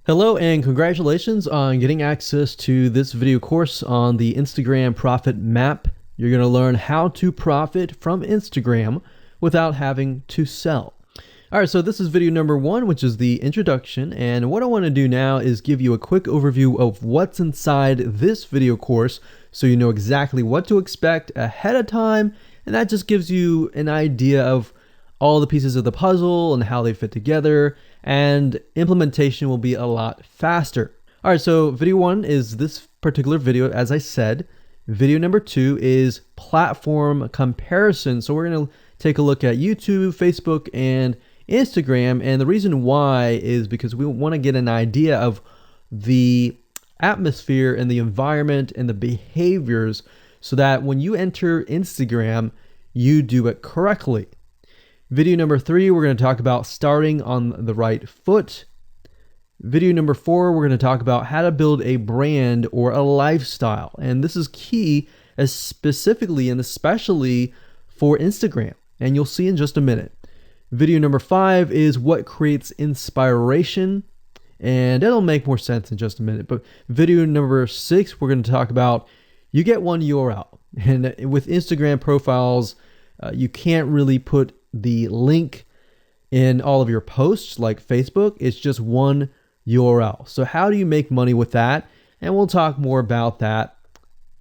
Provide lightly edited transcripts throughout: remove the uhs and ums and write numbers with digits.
Hello and congratulations on getting access to this video course on the Instagram Profit Map. You're going to learn how to profit from Instagram without having to sell. All right, so this is video number 1, which is the introduction. And what I want to do now is give you a quick overview of what's inside this video course so you know exactly what to expect ahead of time. And that just gives you an idea of all the pieces of the puzzle and how they fit together, and implementation will be a lot faster. All right, so video 1 is this particular video, as I said. Video number 2 is platform comparison. So we're going to take a look at YouTube, Facebook, and Instagram. And the reason why is because we want to get an idea of the atmosphere and the environment and the behaviors so that when you enter Instagram, you do it correctly. Video number 3, we're going to talk about starting on the right foot. Video number 4, we're going to talk about how to build a brand or a lifestyle. And this is key, specifically and especially for Instagram. And you'll see in just a minute. Video number 5 is what creates inspiration. And it'll make more sense in just a minute. But video number 6, we're going to talk about you get one URL. And with Instagram profiles, you can't really put the link in all of your posts like Facebook. It's just one URL. So how do you make money with that? And we'll talk more about that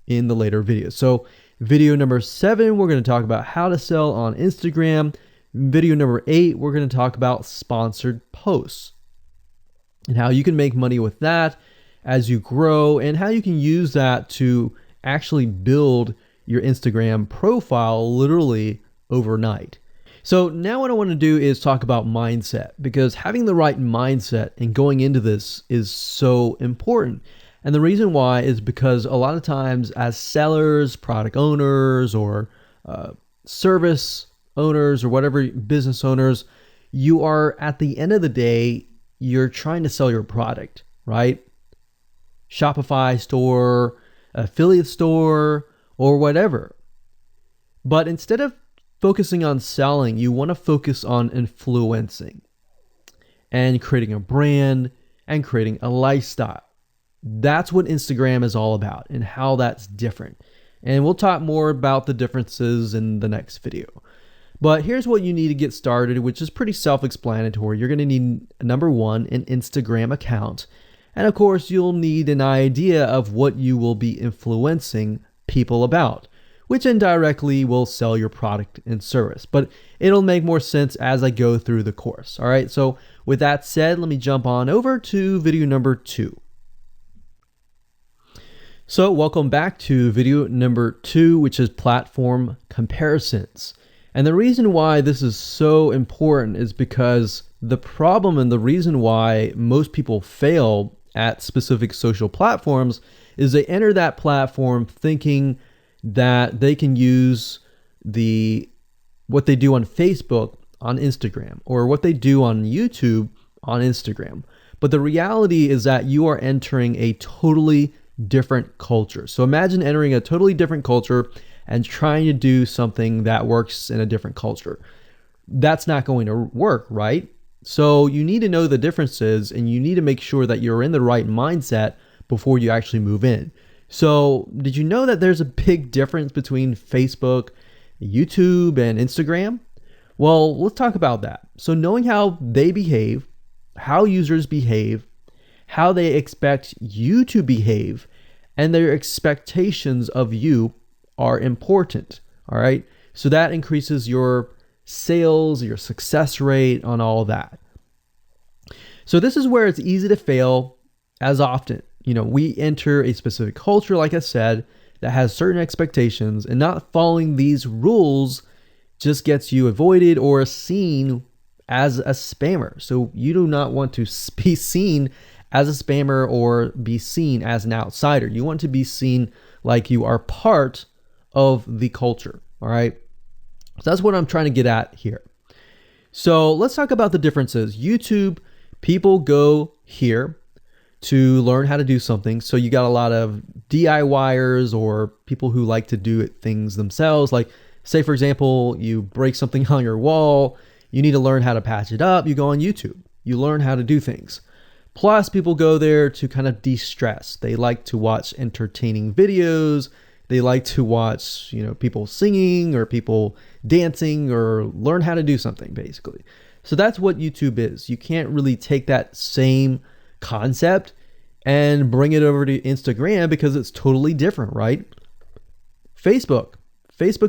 in the later videos. So video number 7, we're going to talk about how to sell on Instagram. Video number 8, we're going to talk about sponsored posts and how you can make money with that as you grow and how you can use that to actually build your Instagram profile literally overnight. So now what I want to do is talk about mindset, because having the right mindset and going into this is so important. And the reason why is because a lot of times as sellers, product owners, or service owners, or whatever business owners, you are at the end of the day, you're trying to sell your product, right? Shopify store, affiliate store, or whatever. But instead of focusing on selling, you want to focus on influencing and creating a brand and creating a lifestyle. That's what Instagram is all about and how that's different. And we'll talk more about the differences in the next video. But here's what you need to get started, which is pretty self-explanatory. You're going to need, number 1, an Instagram account. And of course, you'll need an idea of what you will be influencing people about, which indirectly will sell your product and service. But it'll make more sense as I go through the course. All right, so with that said, let me jump on over to video number 2. So welcome back to video number 2, which is platform comparisons. And the reason why this is so important is because the problem and the reason why most people fail at specific social platforms is they enter that platform thinking that they can use what they do on Facebook on Instagram, or what they do on YouTube on Instagram. But the reality is that you are entering a totally different culture. So imagine entering a totally different culture and trying to do something that works in a different culture. That's not going to work, right? So you need to know the differences, and you need to make sure that you're in the right mindset before you actually move in. So did you know that there's a big difference between Facebook, YouTube, and Instagram? Well, let's talk about that. So knowing how they behave, how users behave, how they expect you to behave, and their expectations of you are important. All right. So that increases your sales, your success rate on all that. So this is where it's easy to fail as often. We enter a specific culture, like I said, that has certain expectations, and not following these rules just gets you avoided or seen as a spammer. So you do not want to be seen as a spammer or be seen as an outsider. You want to be seen like you are part of the culture. All right. So that's what I'm trying to get at here. So let's talk about the differences. YouTube, people go here to learn how to do something. So you got a lot of DIYers or people who like to do things themselves. Like, say, for example, you break something on your wall, you need to learn how to patch it up. You go on YouTube, you learn how to do things. Plus, people go there to kind of de-stress. They like to watch entertaining videos. They like to watch, people singing or people dancing or learn how to do something, basically. So that's what YouTube is. You can't really take that same concept and bring it over to Instagram because it's totally different, right? Facebook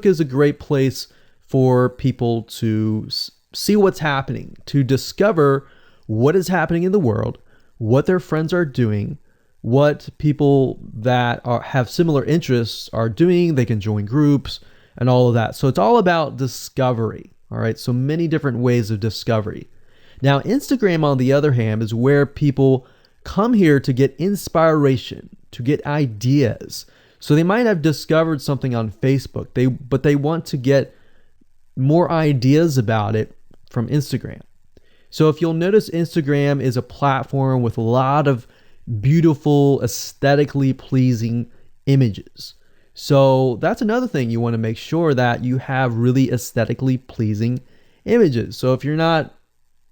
is a great place for people to see what's happening, to discover what is happening in the world, what their friends are doing, what people that have similar interests are doing. They can join groups and all of that. So it's all about discovery. All right. So many different ways of discovery. Now, Instagram, on the other hand, is where people come here to get inspiration, to get ideas. So they might have discovered something on Facebook, but they want to get more ideas about it from Instagram. So if you'll notice, Instagram is a platform with a lot of beautiful, aesthetically pleasing images. So that's another thing. You want to make sure that you have really aesthetically pleasing images. So if you're not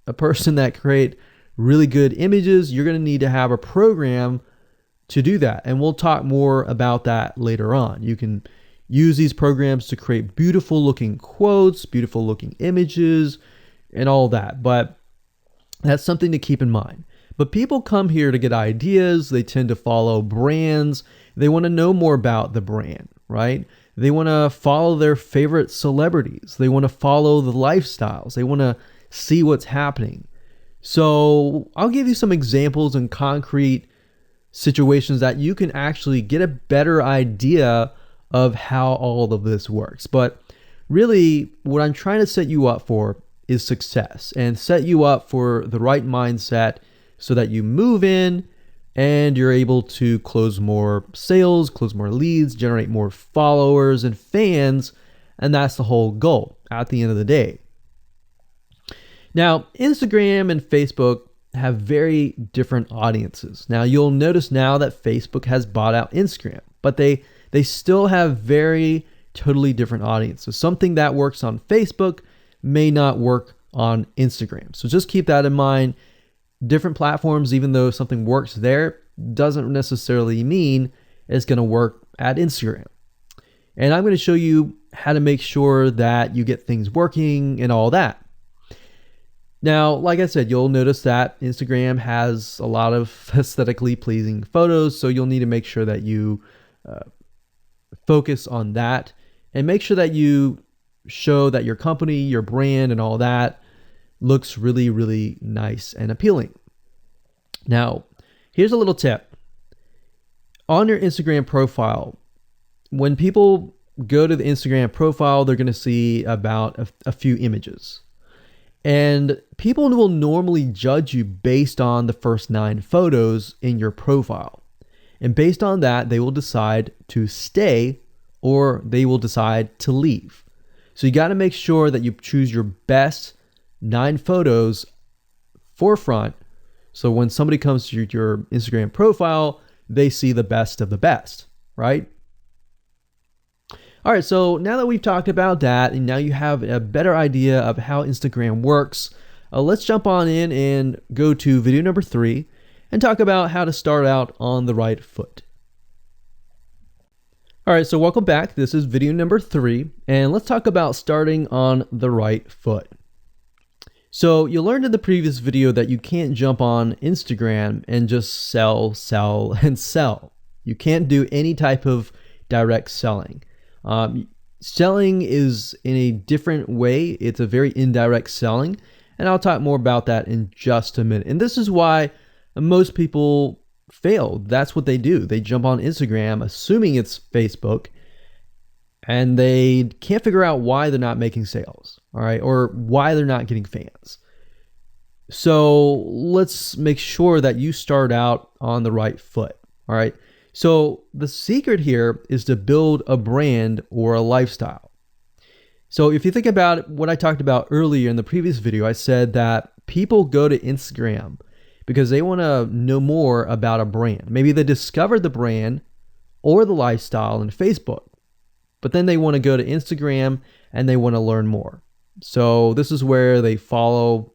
a person that create really good images, you're going to need to have a program to do that. And we'll talk more about that later on. You can use these programs to create beautiful looking quotes, beautiful looking images, and all that. But that's something to keep in mind. But people come here to get ideas. They tend to follow brands. They want to know more about the brand, right? They want to follow their favorite celebrities. They want to follow the lifestyles. They want to see what's happening. So I'll give you some examples and concrete situations that you can actually get a better idea of how all of this works. But really, what I'm trying to set you up for is success, and set you up for the right mindset so that you move in and you're able to close more sales, close more leads, generate more followers and fans. And that's the whole goal at the end of the day. Now, Instagram and Facebook have very different audiences. Now, you'll notice now that Facebook has bought out Instagram, but they still have very totally different audiences. Something that works on Facebook may not work on Instagram. So just keep that in mind. Different platforms, even though something works there, doesn't necessarily mean it's going to work at Instagram. And I'm going to show you how to make sure that you get things working and all that. Now, like I said, you'll notice that Instagram has a lot of aesthetically pleasing photos, so you'll need to make sure that you focus on that and make sure that you show that your company, your brand, and all that looks really, really nice and appealing. Now, here's a little tip. On your Instagram profile, when people go to the Instagram profile, they're going to see about a few images. And people will normally judge you based on the first 9 photos in your profile. And based on that, they will decide to stay or they will decide to leave. So you got to make sure that you choose your best 9 photos forefront. So when somebody comes to your Instagram profile, they see the best of the best, right? All right, so now that we've talked about that, and now you have a better idea of how Instagram works, let's jump on in and go to video number 3 and talk about how to start out on the right foot. All right, so welcome back. This is video number 3, and let's talk about starting on the right foot. So you learned in the previous video that you can't jump on Instagram and just sell, and sell. You can't do any type of direct selling. Selling is in a different way. It's a very indirect selling, and I'll talk more about that in just a minute. And this is why most people fail. That's what they do. They jump on Instagram assuming it's Facebook, and they can't figure out why they're not making sales, all right, or why they're not getting fans. So let's make sure that you start out on the right foot, all right? So the secret here is to build a brand or a lifestyle. So if you think about what I talked about earlier in the previous video, I said that people go to Instagram because they want to know more about a brand. Maybe they discovered the brand or the lifestyle in Facebook, but then they want to go to Instagram and they want to learn more. So this is where they follow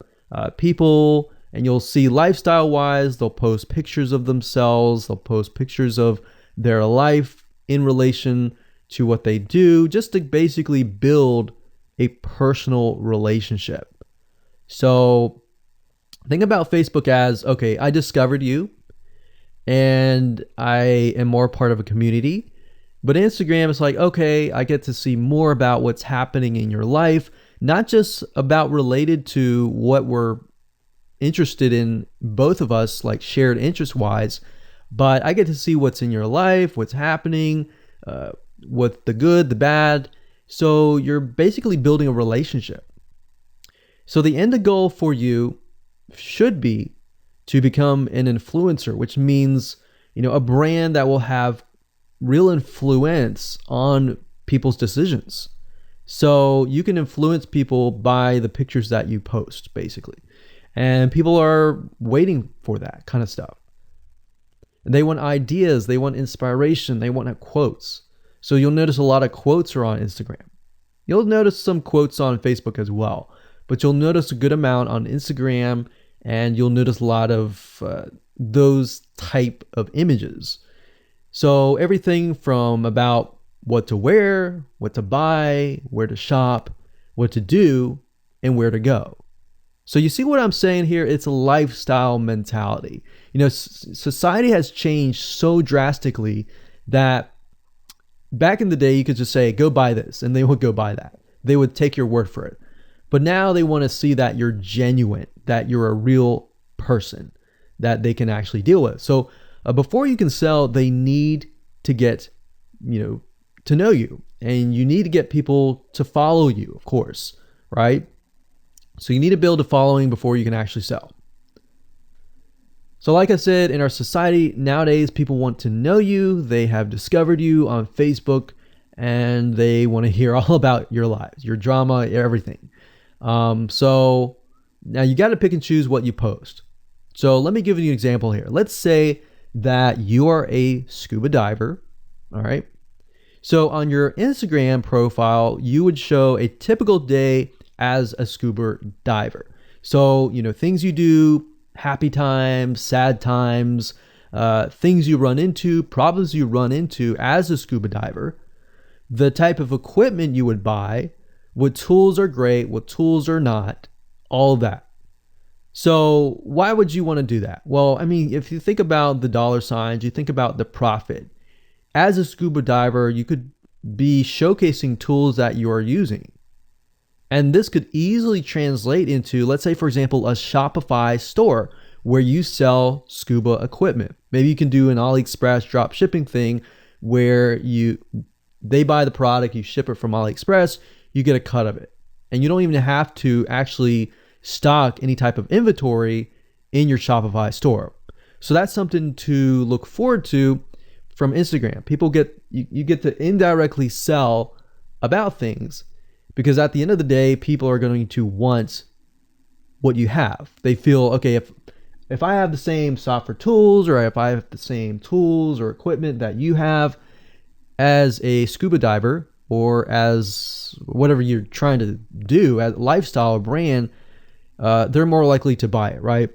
people And you'll see lifestyle wise, they'll post pictures of themselves, they'll post pictures of their life in relation to what they do, just to basically build a personal relationship. So think about Facebook as, okay, I discovered you and I am more part of a community. But Instagram is like, okay, I get to see more about what's happening in your life, not just about related to what we're interested in, both of us, like shared interest wise, but I get to see what's in your life, what's happening, what's the good, the bad. So you're basically building a relationship. So the end goal for you should be to become an influencer, which means, a brand that will have real influence on people's decisions. So you can influence people by the pictures that you post, basically. And people are waiting for that kind of stuff. They want ideas, they want inspiration, they want quotes. So you'll notice a lot of quotes are on Instagram. You'll notice some quotes on Facebook as well, but you'll notice a good amount on Instagram, and you'll notice a lot of those type of images. So everything from about what to wear, what to buy, where to shop, what to do, and where to go. So you see what I'm saying here? It's a lifestyle mentality. Society has changed so drastically that back in the day, you could just say, go buy this, and they would go buy that. They would take your word for it. But now they want to see that you're genuine, that you're a real person that they can actually deal with. So before you can sell, they need to get, to know you, and you need to get people to follow you, of course, right? So you need to build a following before you can actually sell. So like I said, in our society nowadays, people want to know you. They have discovered you on Facebook, and they want to hear all about your lives, your drama, everything. So now you got to pick and choose what you post. So let me give you an example here. Let's say that you are a scuba diver. All right. So on your Instagram profile, you would show a typical day as a scuba diver. So, things you do, happy times, sad times, things you run into, problems you run into as a scuba diver, the type of equipment you would buy, what tools are great, what tools are not, all that. So why would you want to do that? Well, if you think about the dollar signs, you think about the profit. As a scuba diver, you could be showcasing tools that you are using. And this could easily translate into, let's say, for example, a Shopify store where you sell scuba equipment. Maybe you can do an AliExpress drop shipping thing where they buy the product, you ship it from AliExpress, you get a cut of it. And you don't even have to actually stock any type of inventory in your Shopify store. So that's something to look forward to from Instagram. You get to indirectly sell about things, because at the end of the day, people are going to want what you have. They feel, okay, if I have the same software tools, or if I have the same tools or equipment that you have as a scuba diver, or as whatever you're trying to do as a lifestyle brand, they're more likely to buy it, right?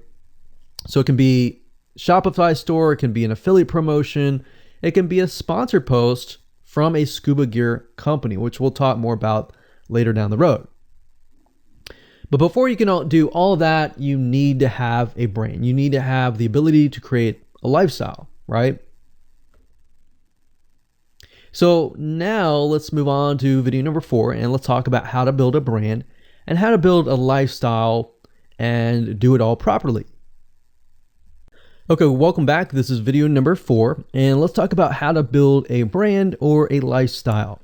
So it can be Shopify store, it can be an affiliate promotion, it can be a sponsor post from a scuba gear company, which we'll talk more about later down the road. But before you can do all of that, you need to have a brand. You need to have the ability to create a lifestyle, right? So now let's move on to video number 4, and let's talk about how to build a brand and how to build a lifestyle and do it all properly. Okay, welcome back. This is video number 4, and let's talk about how to build a brand or a lifestyle.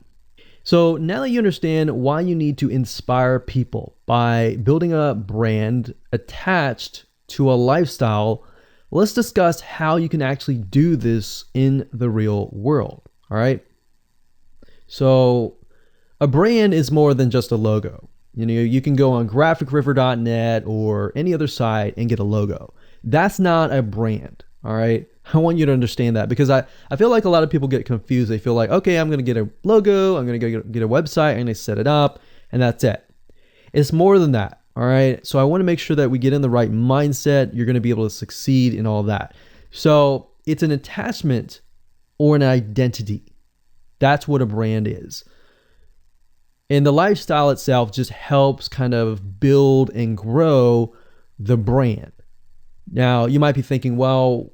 So now that you understand why you need to inspire people by building a brand attached to a lifestyle, let's discuss how you can actually do this in the real world. All right. So a brand is more than just a logo. You can go on graphicriver.net or any other site and get a logo. That's not a brand. All right. I want you to understand that, because I feel like a lot of people get confused. They feel like, okay, I'm going to get a logo, I'm going to go get a website, I'm going to set it up, and that's it. It's more than that. All right. So I want to make sure that we get in the right mindset. You're going to be able to succeed in all of that. So it's an attachment or an identity. That's what a brand is. And the lifestyle itself just helps kind of build and grow the brand. Now, you might be thinking, well,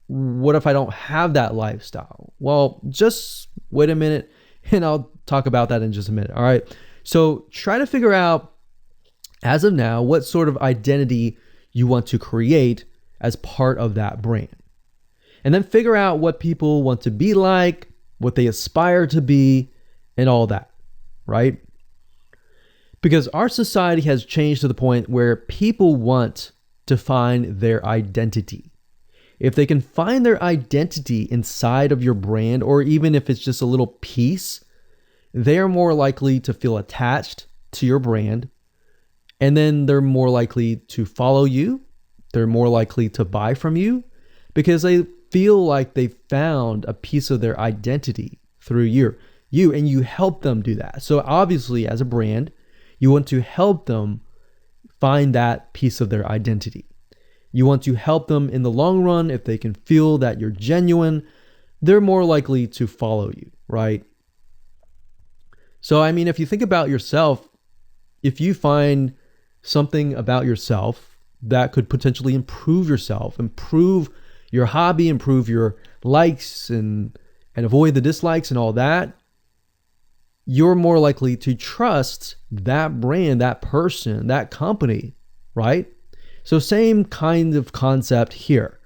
what if I don't have that lifestyle? Well, just wait a minute and I'll talk about that in just a minute. All right. So try to figure out, as of now, what sort of identity you want to create as part of that brand. And then figure out what people want to be like, what they aspire to be, and all that, right? Because our society has changed to the point where people want to find their identity. If they can find their identity inside of your brand, or even if it's just a little piece, they are more likely to feel attached to your brand. And then they're more likely to follow you. They're more likely to buy from you because they feel like they found a piece of their identity through you, and you help them do that. So obviously, as a brand, you want to help them find that piece of their identity. You want to help them in the long run. If they can feel that you're genuine, they're more likely to follow you, right? So, I mean, if you think about yourself, if you find something about yourself that could potentially improve yourself, improve your hobby, improve your likes and avoid the dislikes and all that, you're more likely to trust that brand, that person, that company, right? So same kind of concept here.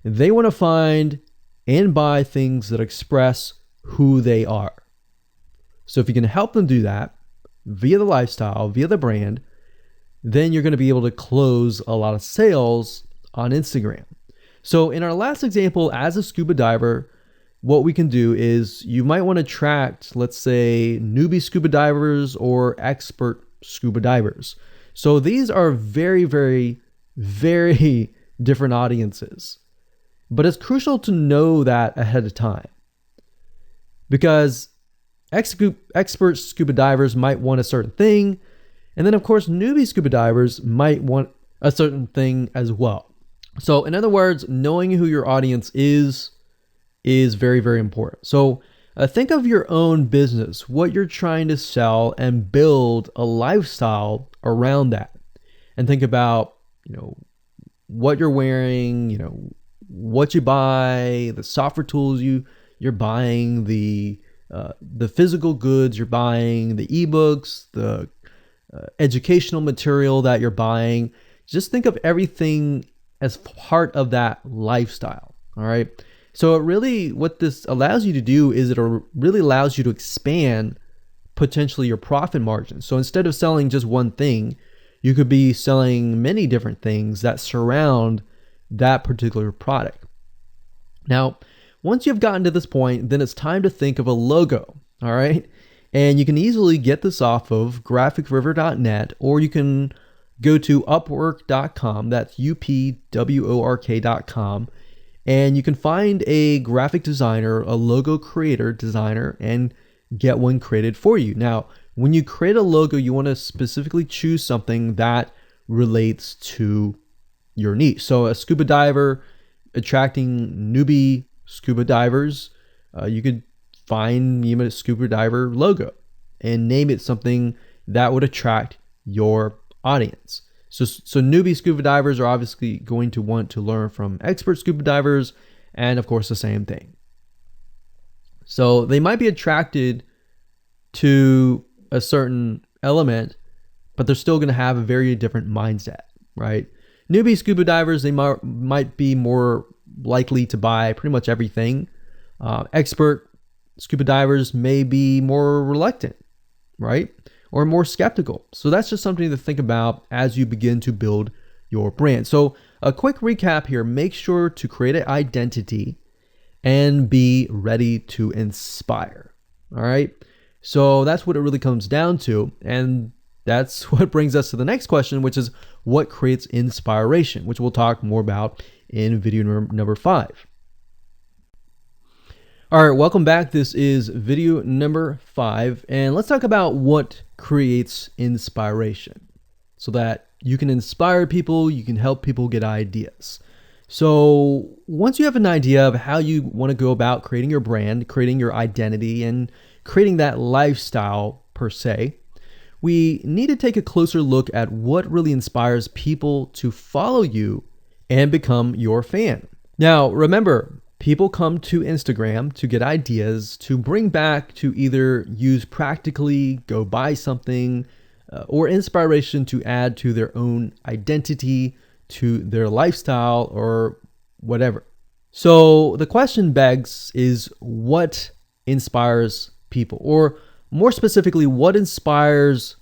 They want to find and buy things that express who they are. So if you can help them do that via the lifestyle, via the brand, then you're going to be able to close a lot of sales on Instagram. So in our last example, as a scuba diver, what we can do is you might want to attract, let's say, newbie scuba divers or expert scuba divers. So these are very, very, very different audiences. But it's crucial to know that ahead of time, because expert scuba divers might want a certain thing. And then, of course, newbie scuba divers might want a certain thing as well. So in other words, knowing who your audience is very, very important. So think of your own business, what you're trying to sell, and build a lifestyle around that. And think about, what you're wearing, what you buy, the software tools you're buying, the physical goods you're buying, the ebooks, the educational material that you're buying. Just think of everything as part of that lifestyle. All right. So what this allows you to do is it really allows you to expand potentially your profit margin. So instead of selling just one thing, you could be selling many different things that surround that particular product. Now, once you've gotten to this point, then it's time to think of a logo. All right. And you can easily get this off of graphicriver.net, or you can go to upwork.com. That's upwork.com. And you can find a graphic designer, a logo creator, designer, and get one created for you. Now, when you create a logo, you want to specifically choose something that relates to your niche. So a scuba diver attracting newbie scuba divers, you could find a scuba diver logo and name it something that would attract your audience. So newbie scuba divers are obviously going to want to learn from expert scuba divers, and of course the same thing. So they might be attracted to a certain element, but they're still going to have a very different mindset, right? Newbie scuba divers, they might be more likely to buy pretty much everything. Expert scuba divers may be more reluctant, right? Or more skeptical. So that's just something to think about as you begin to build your brand. So a quick recap here: make sure to create an identity and be ready to inspire. All right. So that's what it really comes down to. And that's what brings us to the next question, which is what creates inspiration, which we'll talk more about in video number 5. All right, welcome back. This is video number 5, and let's talk about what creates inspiration so that you can inspire people, you can help people get ideas. So once you have an idea of how you want to go about creating your brand, creating your identity, and creating that lifestyle per se, we need to take a closer look at what really inspires people to follow you and become your fan. Now, remember, people come to Instagram to get ideas to bring back to either use practically, go buy something, or inspiration to add to their own identity, to their lifestyle, or whatever. So the question begs is, what inspires people? Or more specifically, what inspires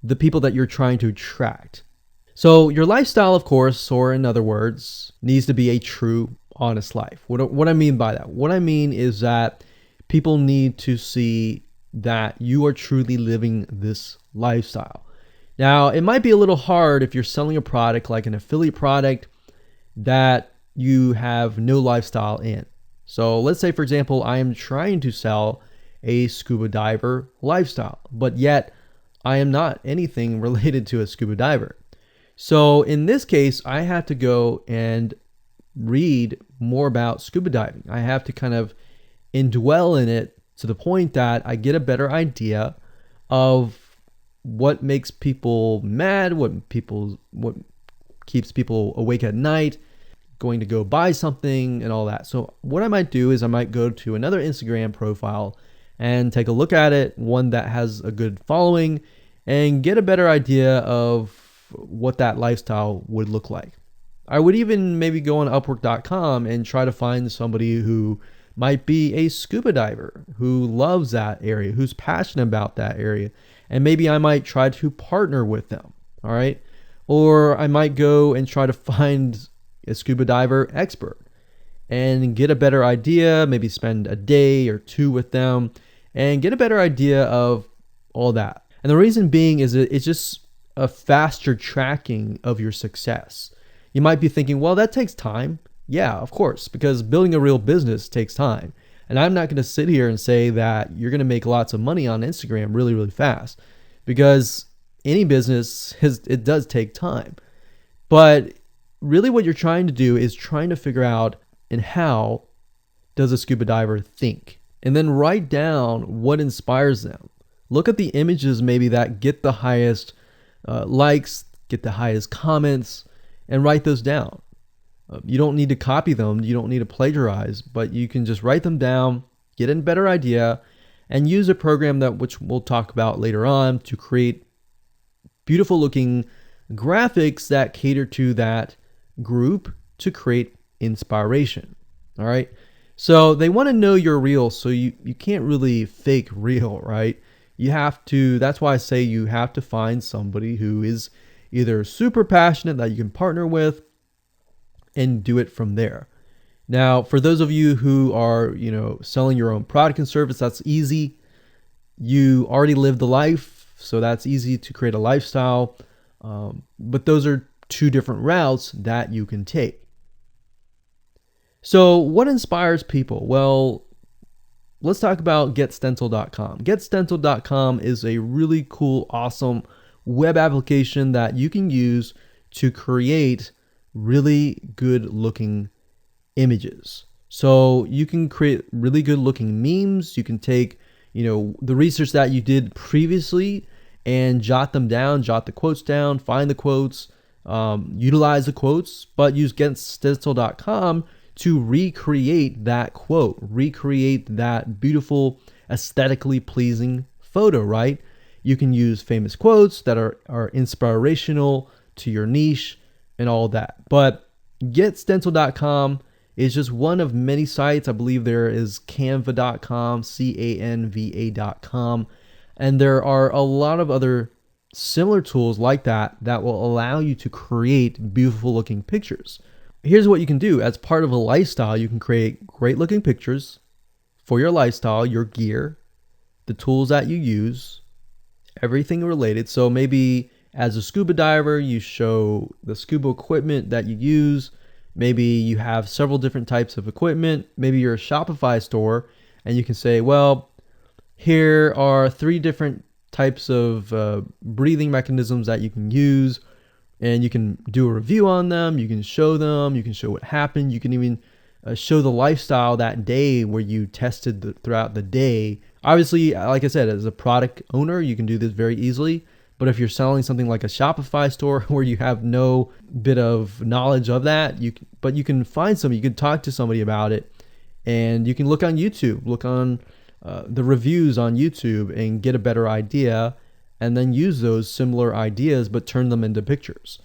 the people that you're trying to attract? So your lifestyle, of course, or in other words, needs to be a true, honest life. What I mean by that? What I mean is that people need to see that you are truly living this lifestyle. Now, it might be a little hard if you're selling a product like an affiliate product that you have no lifestyle in. So let's say, for example, I am trying to sell a scuba diver lifestyle, but yet I am not anything related to a scuba diver. So in this case, I have to go and read more about scuba diving. I have to kind of indwell in it to the point that I get a better idea of what makes people mad, what keeps people awake at night, going to go buy something and all that. So what I might do is I might go to another Instagram profile and take a look at it, one that has a good following, and get a better idea of what that lifestyle would look like. I would even maybe go on Upwork.com and try to find somebody who might be a scuba diver, who loves that area, who's passionate about that area. And maybe I might try to partner with them, all right? Or I might go and try to find a scuba diver expert and get a better idea, maybe spend a day or two with them and get a better idea of all that. And the reason being is it's just a faster tracking of your success. You might be thinking, well, that takes time. Yeah, of course, because building a real business takes time. And I'm not going to sit here and say that you're going to make lots of money on Instagram really, really fast, because any business, it does take time. But really what you're trying to do is trying to figure out, and how does a scuba diver think? And then write down what inspires them. Look at the images maybe that get the highest likes, get the highest comments, and write those down. You don't need to copy them. You don't need to plagiarize, but you can just write them down, get a better idea, and use a program which we'll talk about later on to create beautiful looking graphics that cater to that group to create inspiration. All right. So they want to know you're real. So you can't really fake real, right? You have to, that's why I say you have to find somebody who is either super passionate that you can partner with and do it from there. Now, for those of you who are, selling your own product and service, that's easy. You already live the life, so that's easy to create a lifestyle. But those are two different routes that you can take. So what inspires people? Well, let's talk about getstencil.com. Getstencil.com is a really cool, awesome web application that you can use to create really good looking images. So you can create really good looking memes. You can take, the research that you did previously and jot them down, jot the quotes down, find the quotes, utilize the quotes, but use getstencil.com to recreate that quote, recreate that beautiful, aesthetically pleasing photo, right? You can use famous quotes that are inspirational to your niche and all that. But getstencil.com is just one of many sites. I believe there is canva.com, canva.com, and there are a lot of other similar tools like that will allow you to create beautiful looking pictures. Here's what you can do. As part of a lifestyle, you can create great looking pictures for your lifestyle, your gear, the tools that you use, everything related. So maybe as a scuba diver, you show the scuba equipment that you use. Maybe you have several different types of equipment. Maybe you're a Shopify store and you can say, well, here are 3 different types of breathing mechanisms that you can use and you can do a review on them. You can show them, you can show what happened. You can even show the lifestyle that day where you tested throughout the day. Obviously, like I said, as a product owner, you can do this very easily. But if you're selling something like a Shopify store where you have no bit of knowledge of that, you can find somebody, you can talk to somebody about it, and you can look on YouTube, look on the reviews on YouTube and get a better idea, and then use those similar ideas but turn them into pictures.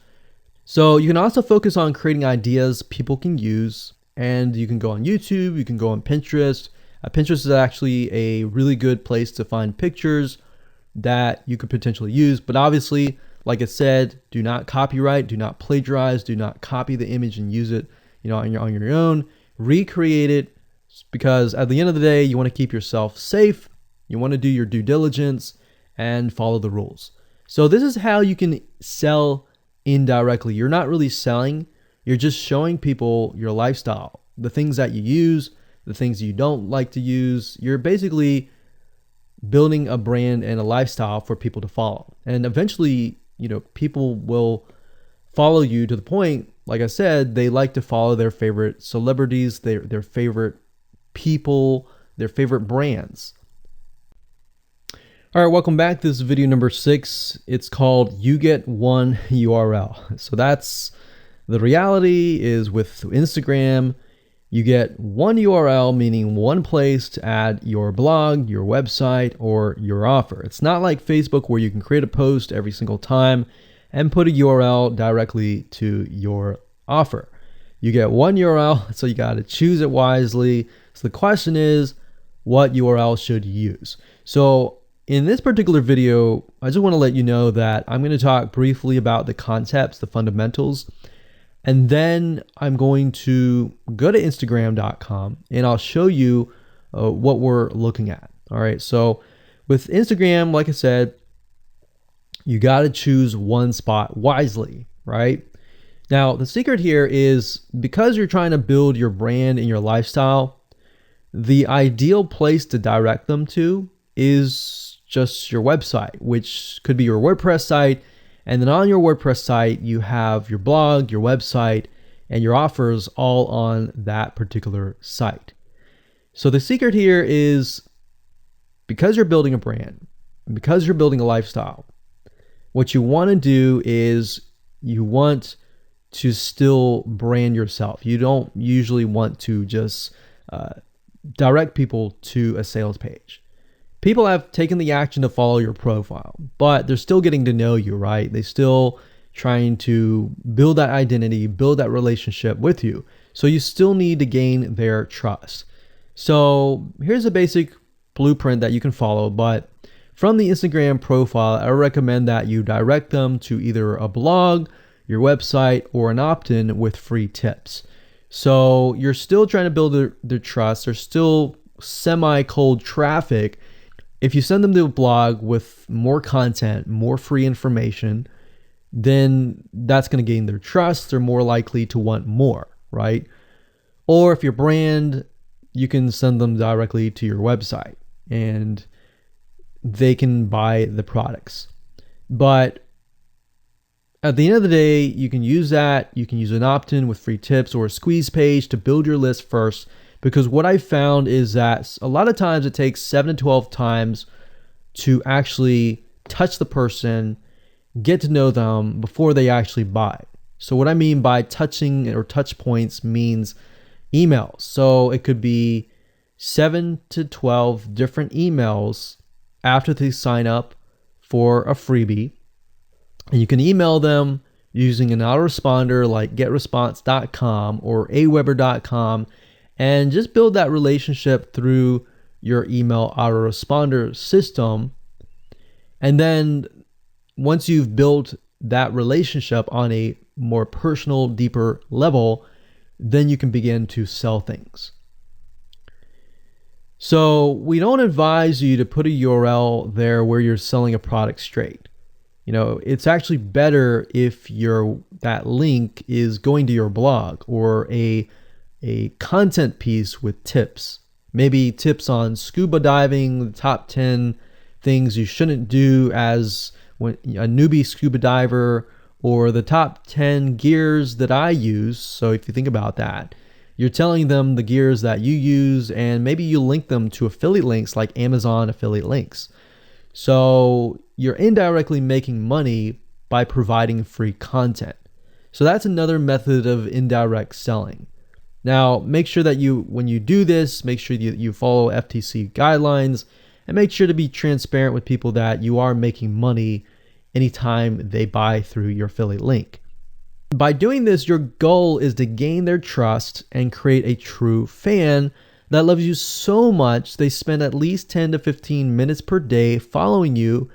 So you can also focus on creating ideas people can use, and you can go on YouTube, you can go on Pinterest. Pinterest is actually a really good place to find pictures that you could potentially use, but obviously, like I said, do not copyright, do not plagiarize, do not copy the image and use it, on your own. Recreate it, because at the end of the day, you want to keep yourself safe. You want to do your due diligence and follow the rules. So this is how you can sell indirectly. You're not really selling, you're just showing people your lifestyle, the things that you use, the things you don't like to use. You're basically building a brand and a lifestyle for people to follow. And eventually, people will follow you to the point, like I said, they like to follow their favorite celebrities, their favorite people, their favorite brands. All right, welcome back. This is video number 6. It's called You Get One URL. So that's the reality is with Instagram, you get one URL, meaning one place to add your blog, your website, or your offer. It's not like Facebook where you can create a post every single time and put a URL directly to your offer. You get one URL, so you got to choose it wisely. So the question is, what URL should you use? So in this particular video, I just want to let you know that I'm going to talk briefly about the concepts, the fundamentals. And then I'm going to go to Instagram.com and I'll show you what we're looking at. All right. So with Instagram, like I said, you got to choose one spot wisely, right? Now, the secret here is because you're trying to build your brand and your lifestyle, the ideal place to direct them to is just your website, which could be your WordPress site. And then on your WordPress site, you have your blog, your website, and your offers all on that particular site. So the secret here is because you're building a brand, because you're building a lifestyle, what you want to do is you want to still brand yourself. You don't usually want to just direct people to a sales page. People have taken the action to follow your profile, but they're still getting to know you, right? They're still trying to build that identity, build that relationship with you. So you still need to gain their trust. So here's a basic blueprint that you can follow, but from the Instagram profile, I recommend that you direct them to either a blog, your website, or an opt-in with free tips. So you're still trying to build their trust. They're still semi-cold traffic. If you send them to a blog with more content, more free information, then that's going to gain their trust. They're more likely to want more, right? Or if your brand, you can send them directly to your website and they can buy the products. But at the end of the day, you can use that. You can use an opt-in with free tips or a squeeze page to build your list first. Because what I found is that a lot of times it takes 7 to 12 times to actually touch the person, get to know them before they actually buy. So what I mean by touching or touch points means emails. So it could be 7 to 12 different emails after they sign up for a freebie. And you can email them using an autoresponder like getresponse.com or aweber.com. And just build that relationship through your email autoresponder system. And then once you've built that relationship on a more personal, deeper level, then you can begin to sell things. So we don't advise you to put a URL there where you're selling a product straight. It's actually better if that link is going to your blog or a content piece with tips, maybe tips on scuba diving, the top 10 things you shouldn't do as a newbie scuba diver, or the top 10 gears that I use. So if you think about that, you're telling them the gears that you use, and maybe you link them to affiliate links like Amazon affiliate links. So you're indirectly making money by providing free content. So that's another method of indirect selling. Now, make sure that when you do this, make sure you follow FTC guidelines, and make sure to be transparent with people that you are making money anytime they buy through your affiliate link. By doing this, your goal is to gain their trust and create a true fan that loves you so much they spend at least 10 to 15 minutes per day following you,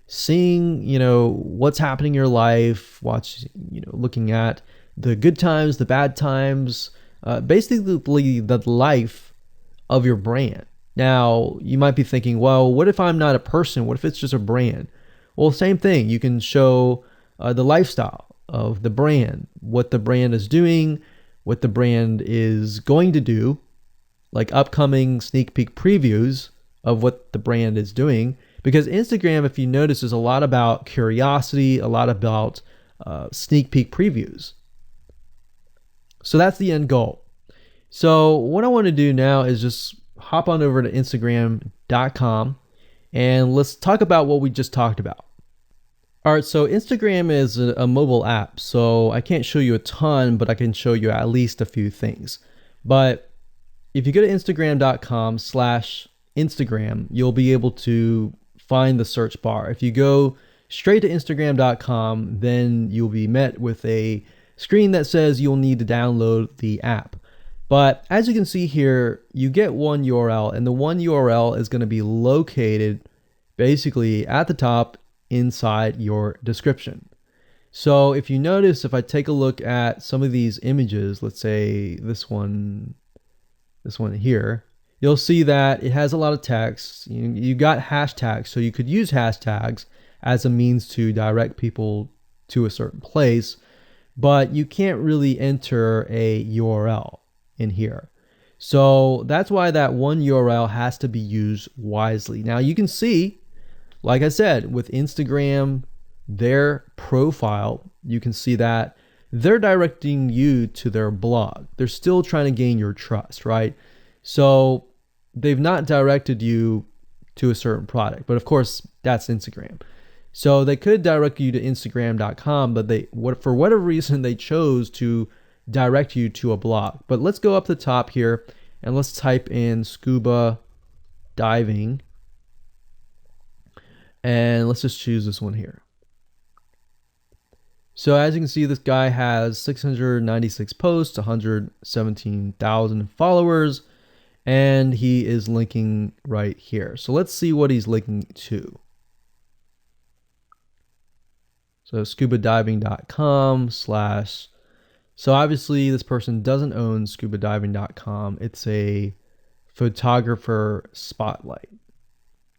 seeing, what's happening in your life, looking at the good times, the bad times, basically the life of your brand. Now, you might be thinking, well, what if I'm not a person? What if it's just a brand? Well, same thing. You can show the lifestyle of the brand, what the brand is doing, what the brand is going to do, like upcoming sneak peek previews of what the brand is doing. Because Instagram, if you notice, is a lot about curiosity, a lot about sneak peek previews. So that's the end goal. So what I want to do now is just hop on over to Instagram.com and let's talk about what we just talked about. All right, so Instagram is a mobile app, so I can't show you a ton, but I can show you at least a few things. But if you go to Instagram.com/Instagram, you'll be able to find the search bar. If you go straight to Instagram.com, then you'll be met with a screen that says you'll need to download the app. But as you can see here, you get one URL, and the one URL is going to be located basically at the top inside your description. So if you notice, if I take a look at some of these images, let's say this one here, you'll see that it has a lot of text. You got hashtags, so you could use hashtags as a means to direct people to a certain place, but you can't really enter a URL in here. So that's why that one URL has to be used wisely. Now you can see, like I said, with Instagram, their profile, you can see that they're directing you to their blog. They're still trying to gain your trust, right? So they've not directed you to a certain product, but of course that's Instagram. So they could direct you to Instagram.com, but for whatever reason, they chose to direct you to a blog. But let's go up the top here and let's type in scuba diving. And let's just choose this one here. So as you can see, this guy has 696 posts, 117,000 followers, and he is linking right here. So let's see what he's linking to. So scubadiving.com/. So obviously this person doesn't own scubadiving.com. It's a photographer spotlight.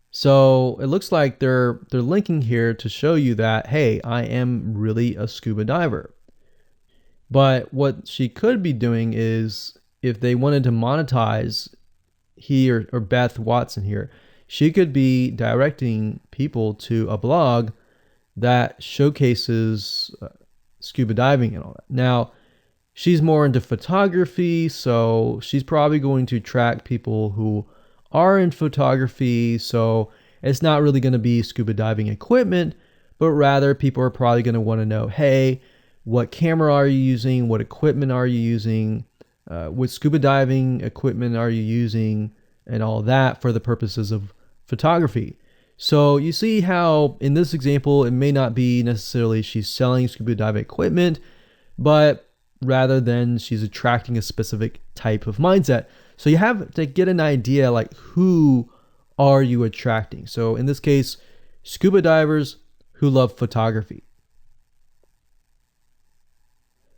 So it looks like they're linking here to show you that, hey, I am really a scuba diver. But what she could be doing is, if they wanted to monetize, he or Beth Watson here, she could be directing people to a blog that showcases scuba diving and all that. Now, she's more into photography, so she's probably going to attract people who are in photography. So it's not really going to be scuba diving equipment, but rather people are probably going to want to know, hey, what camera are you using? What equipment are you using? What scuba diving equipment are you using? And all that for the purposes of photography. So you see how in this example, it may not be necessarily she's selling scuba diving equipment, but rather than she's attracting a specific type of mindset. So you have to get an idea, like, who are you attracting? So in this case, scuba divers who love photography.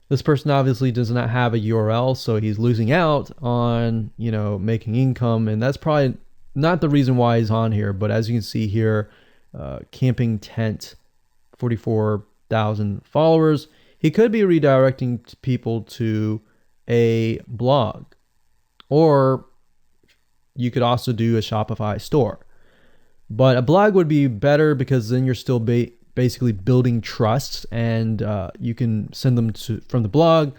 This person obviously does not have a URL, so he's losing out on, making income, and that's probably not the reason why he's on here. But as you can see here, camping tent, 44,000 followers. He could be redirecting people to a blog, or you could also do a Shopify store. But a blog would be better because then you're still basically building trust, and you can send them from the blog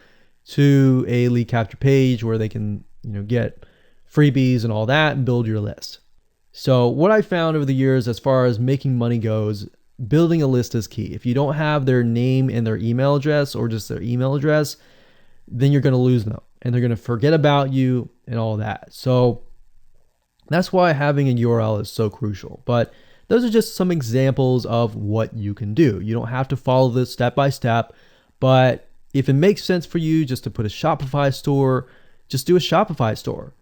to a lead capture page where they can, get freebies and all that and build your list. So what I found over the years as far as making money goes, building a list is key. If you don't have their name and their email address, or just their email address, then you're going to lose them and they're going to forget about you and all that. So that's why having a URL is so crucial. But those are just some examples of what you can do. You don't have to follow this step by step, but if it makes sense for you just to put a Shopify store, just do a Shopify store.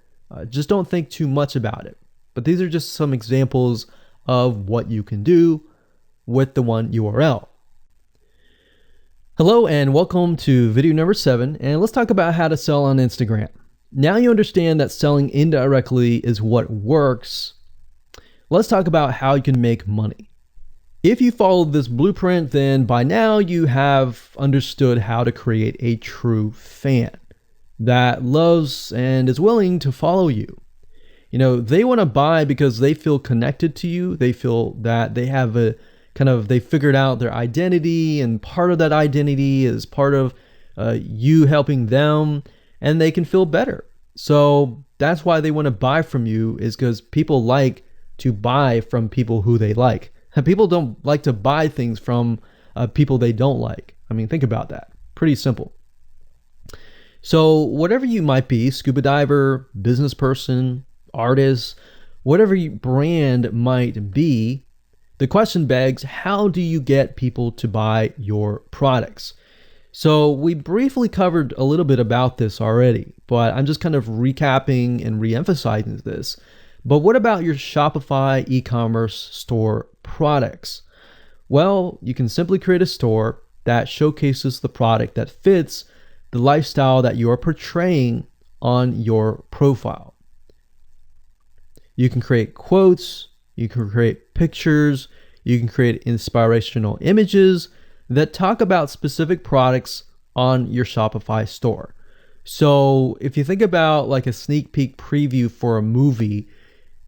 Just don't think too much about it. But these are just some examples of what you can do with the one URL. Hello and welcome to video number 7, and let's talk about how to sell on Instagram. Now you understand that selling indirectly is what works. Let's talk about how you can make money. If you followed this blueprint, then by now you have understood how to create a true fan that loves and is willing to follow you. They want to buy because they feel connected to you. They feel that they have they figured out their identity, and part of that identity is part of you helping them, and they can feel better. So that's why they want to buy from you, is because people like to buy from people who they like. And people don't like to buy things from people they don't like. I mean, think about that. Pretty simple. So whatever you might be, scuba diver, business person, artist, whatever your brand might be, the question begs, how do you get people to buy your products? So we briefly covered a little bit about this already, but I'm just kind of recapping and re-emphasizing this. But what about your Shopify e-commerce store products? Well, you can simply create a store that showcases the product that fits the lifestyle that you're portraying on your profile. You can create quotes, you can create pictures, you can create inspirational images that talk about specific products on your Shopify store. So if you think about like a sneak peek preview for a movie,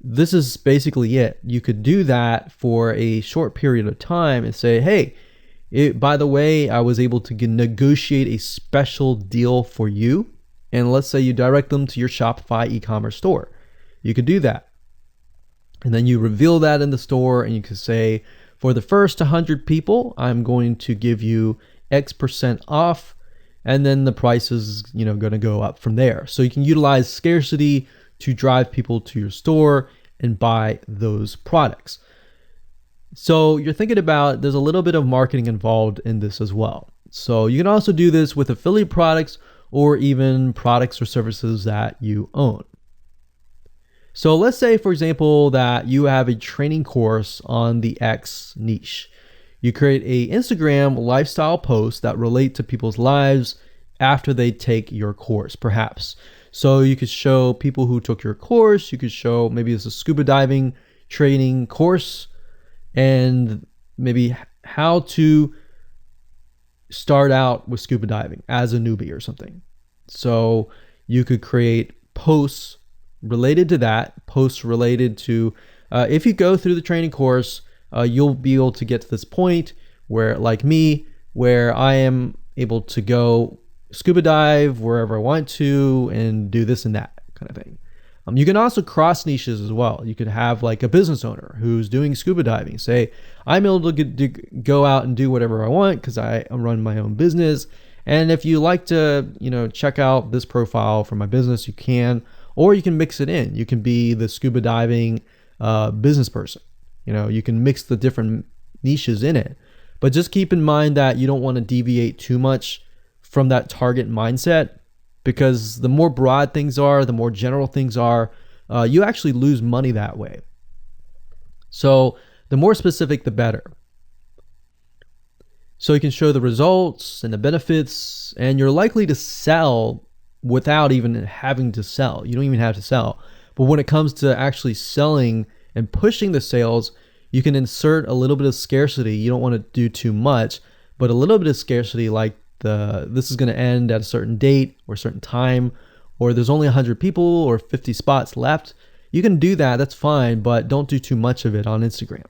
this is basically it. You could do that for a short period of time and say, hey, by the way, I was able to negotiate a special deal for you. And let's say you direct them to your Shopify e-commerce store. You could do that. And then you reveal that in the store, and you can say, for the first 100 people, I'm going to give you X% off. And then the price is, going to go up from there. So you can utilize scarcity to drive people to your store and buy those products. So you're thinking about, there's a little bit of marketing involved in this as well. So you can also do this with affiliate products or even products or services that you own. So let's say, for example, that you have a training course on the X niche. You create a Instagram lifestyle post that relate to people's lives after they take your course, perhaps. So you could show people who took your course, you could show maybe it's a scuba diving training course, and maybe how to start out with scuba diving as a newbie or something. So you could create posts related to that, posts related to, if you go through the training course, you'll be able to get to this point where, like me, where I am able to go scuba dive wherever I want to and do this and that kind of thing. You can also cross niches as well. You could have like a business owner who's doing scuba diving. Say, I'm able to go out and do whatever I want because I run my own business. And if you like to, check out this profile for my business, you can, or you can mix it in. You can be the scuba diving business person. You can mix the different niches in it. But just keep in mind that you don't want to deviate too much from that target mindset, because the more broad things are, the more general things are, you actually lose money that way. So the more specific, the better. So you can show the results and the benefits, and you're likely to sell without even having to sell. You don't even have to sell. But when it comes to actually selling and pushing the sales, you can insert a little bit of scarcity. You don't want to do too much, but a little bit of scarcity, like this is going to end at a certain date or a certain time, or there's only 100 people or 50 spots left. You can do that, that's fine, but don't do too much of it on Instagram.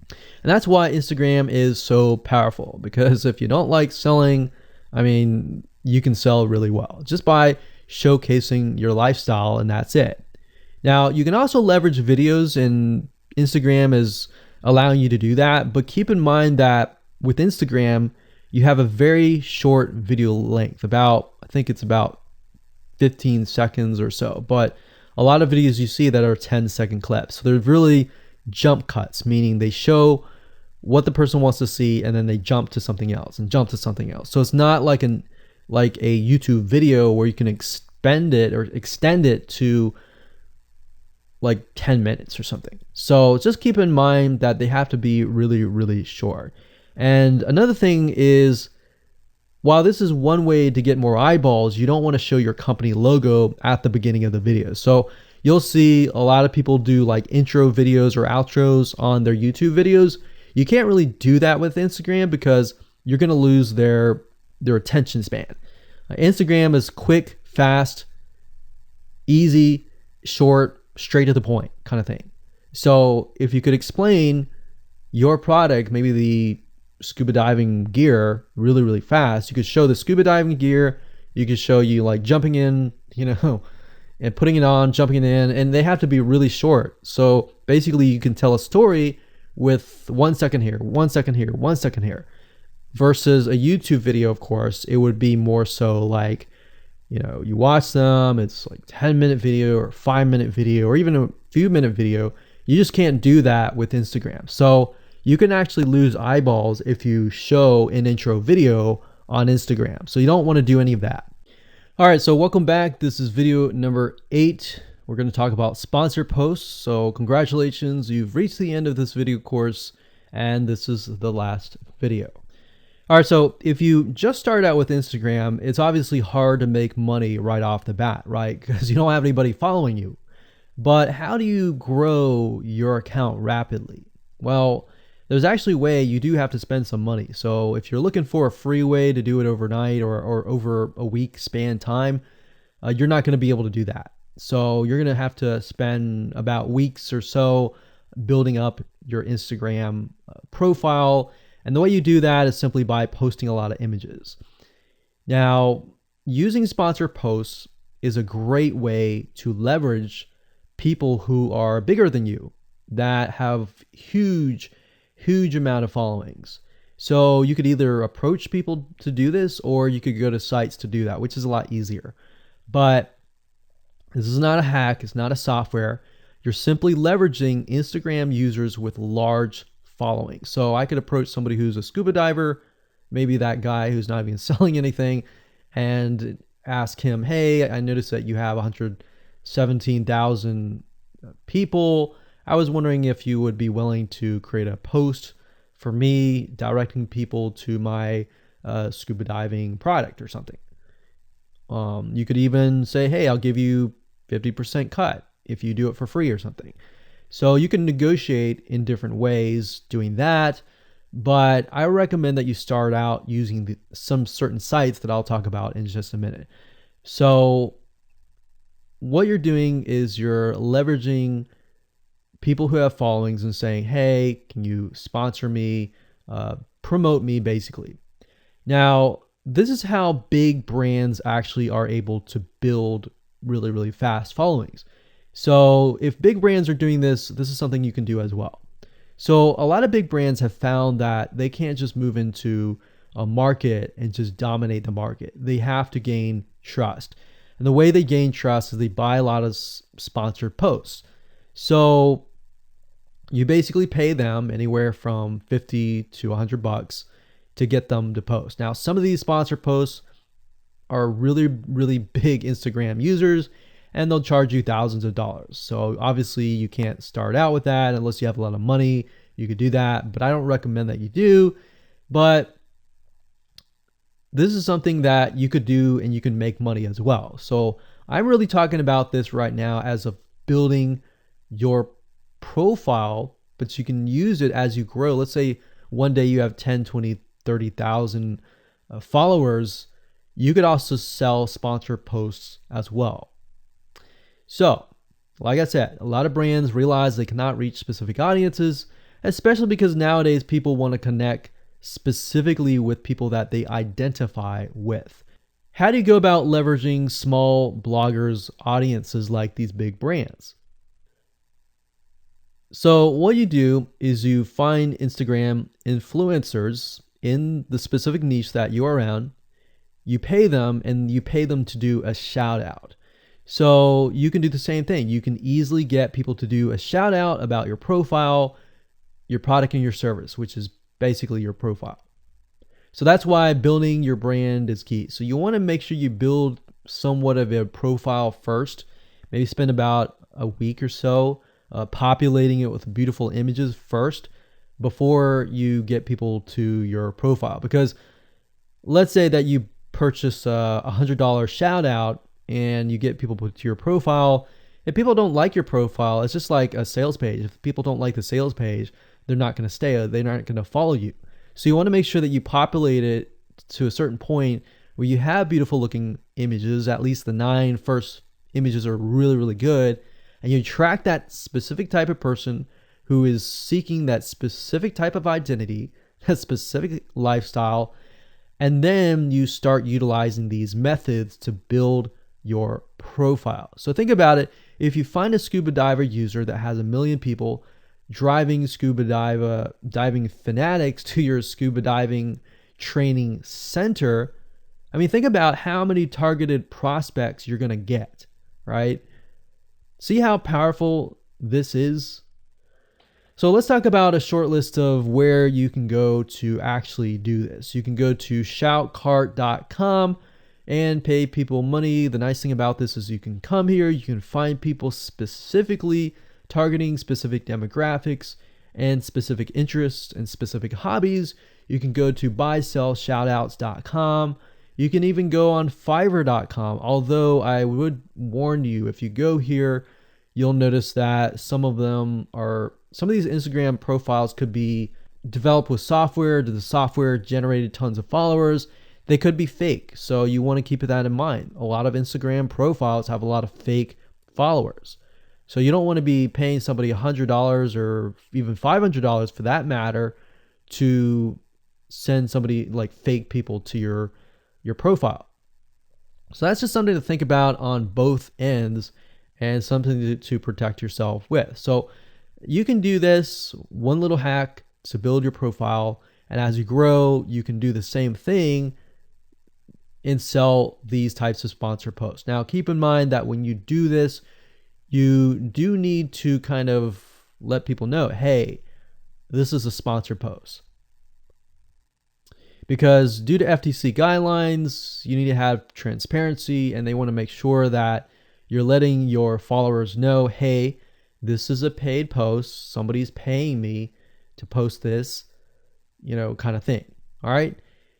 And that's why Instagram is so powerful, because if you don't like selling, I mean, you can sell really well just by showcasing your lifestyle, and that's it. Now, you can also leverage videos, and Instagram is allowing you to do that, but keep in mind that with Instagram, you have a very short video length, I think it's about 15 seconds or so, but a lot of videos you see that are 10-second clips. So they're really jump cuts, meaning they show what the person wants to see and then they jump to something else and jump to something else. So it's not like a YouTube video where you can extend it to like 10 minutes or something. So just keep in mind that they have to be really, really short. And another thing is, while this is one way to get more eyeballs, you don't want to show your company logo at the beginning of the video. So you'll see a lot of people do like intro videos or outros on their YouTube videos. You can't really do that with Instagram because you're going to lose their attention span. Instagram is quick, fast, easy, short, straight to the point kind of thing. So if you could explain your product, maybe the scuba diving gear, really, really fast, you could show the scuba diving gear, you could show you like jumping in, and putting it on, jumping in, and they have to be really short. So basically you can tell a story with 1 second here, 1 second here, 1 second here, versus a YouTube video. Of course, it would be more so like, you watch them, it's like 10-minute video or 5-minute video or even a few minute video. You just can't do that with Instagram. So you can actually lose eyeballs if you show an intro video on Instagram. So you don't want to do any of that. All right, so welcome back. This is video number 8. We're going to talk about sponsored posts. So congratulations, you've reached the end of this video course, and this is the last video. All right, so if you just started out with Instagram, it's obviously hard to make money right off the bat, right? Because you don't have anybody following you. But how do you grow your account rapidly? Well, there's actually a way. You do have to spend some money. So if you're looking for a free way to do it overnight or over a week span time, you're not going to be able to do that. So you're going to have to spend about weeks or so building up your Instagram profile. And the way you do that is simply by posting a lot of images. Now, using sponsored posts is a great way to leverage people who are bigger than you, that have huge amount of followings. So you could either approach people to do this, or you could go to sites to do that, which is a lot easier. But this is not a hack. It's not a software. You're simply leveraging Instagram users with large followings. So I could approach somebody who's a scuba diver, maybe that guy who's not even selling anything, and ask him, hey, I noticed that you have 117,000 people. I was wondering if you would be willing to create a post for me directing people to my scuba diving product or something. You could even say, hey, I'll give you 50% cut if you do it for free or something. So you can negotiate in different ways doing that. But I recommend that you start out using some certain sites that I'll talk about in just a minute. So what you're doing is you're leveraging people who have followings and saying, hey, can you sponsor me, promote me, basically. Now, this is how big brands actually are able to build really, really fast followings. So if big brands are doing this, this is something you can do as well. So a lot of big brands have found that they can't just move into a market and just dominate the market. They have to gain trust. And the way they gain trust is they buy a lot of sponsored posts. So you basically pay them anywhere from $50 to $100 to get them to post. Now, some of these sponsored posts are really, really big Instagram users, and they'll charge you thousands of dollars. So obviously you can't start out with that unless you have a lot of money. You could do that, but I don't recommend that you do. But this is something that you could do and you can make money as well. So I'm really talking about this right now as of building your profile, but you can use it as you grow. Let's say one day you have 10, 20, 30,000 followers. You could also sell sponsored posts as well. So, like I said, a lot of brands realize they cannot reach specific audiences, especially because nowadays people want to connect specifically with people that they identify with. How do you go about leveraging small bloggers' audiences like these big brands? So what you do is you find Instagram influencers in the specific niche that you're around. You pay them, and you pay them to do a shout out. So you can do the same thing. You can easily get people to do a shout out about your profile, your product, and your service, which is basically your profile. So that's why building your brand is key. So you want to make sure you build somewhat of a profile first. Maybe spend about a week or so populating it with beautiful images first before you get people to your profile. Because let's say that you purchase a $100 shout out and you get people to your profile. If people don't like your profile, it's just like a sales page. If people don't like the sales page, they're not going to stay. They're not going to follow you. So you want to make sure that you populate it to a certain point where you have beautiful looking images. At least the 9 first images are really, really good. And you attract that specific type of person who is seeking that specific type of identity, that specific lifestyle. And then you start utilizing these methods to build your profile. So think about it. If you find a scuba diver user that has 1 million people driving scuba diving fanatics to your scuba diving training center, I mean, think about how many targeted prospects you're going to get, right? See how powerful this is? So let's talk about a short list of where you can go to actually do this. You can go to shoutcart.com and pay people money. The nice thing about this is you can come here, you can find people specifically targeting specific demographics and specific interests and specific hobbies. You can go to buysellshoutouts.com. You can even go on fiverr.com. Although I would warn you, if you go here, you'll notice that some of these Instagram profiles could be developed with software. The software generated tons of followers. They could be fake. So you want to keep that in mind. A lot of Instagram profiles have a lot of fake followers. So you don't want to be paying somebody $100 or even $500 for that matter to send somebody like fake people to your profile. So that's just something to think about on both ends and something to protect yourself with. So you can do this one little hack to build your profile. And as you grow, you can do the same thing and sell these types of sponsor posts. Now, keep in mind that when you do this, you do need to kind of let people know, hey, this is a sponsor post. Because due to FTC guidelines, you need to have transparency, and they want to make sure that you're letting your followers know, hey, this is a paid post. Somebody's paying me to post this, kind of thing. All right.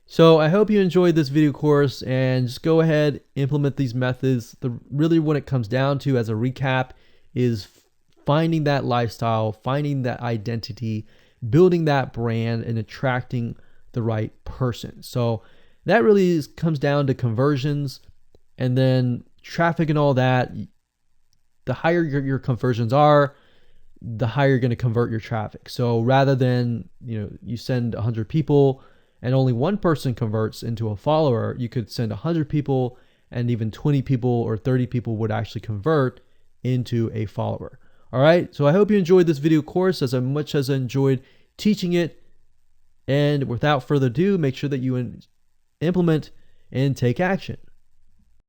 So I hope you enjoyed this video course, and just go ahead, implement these methods. Really what it comes down to as a recap is finding that lifestyle, finding that identity, building that brand, and attracting the right person. So that really comes down to conversions, and then traffic and all that. The higher your conversions are, the higher you're going to convert your traffic. So rather than, you send 100 people and only one person converts into a follower, you could send 100 people and even 20 people or 30 people would actually convert into a follower. All right. So I hope you enjoyed this video course as much as I enjoyed teaching it. And without further ado, make sure that you implement and take action.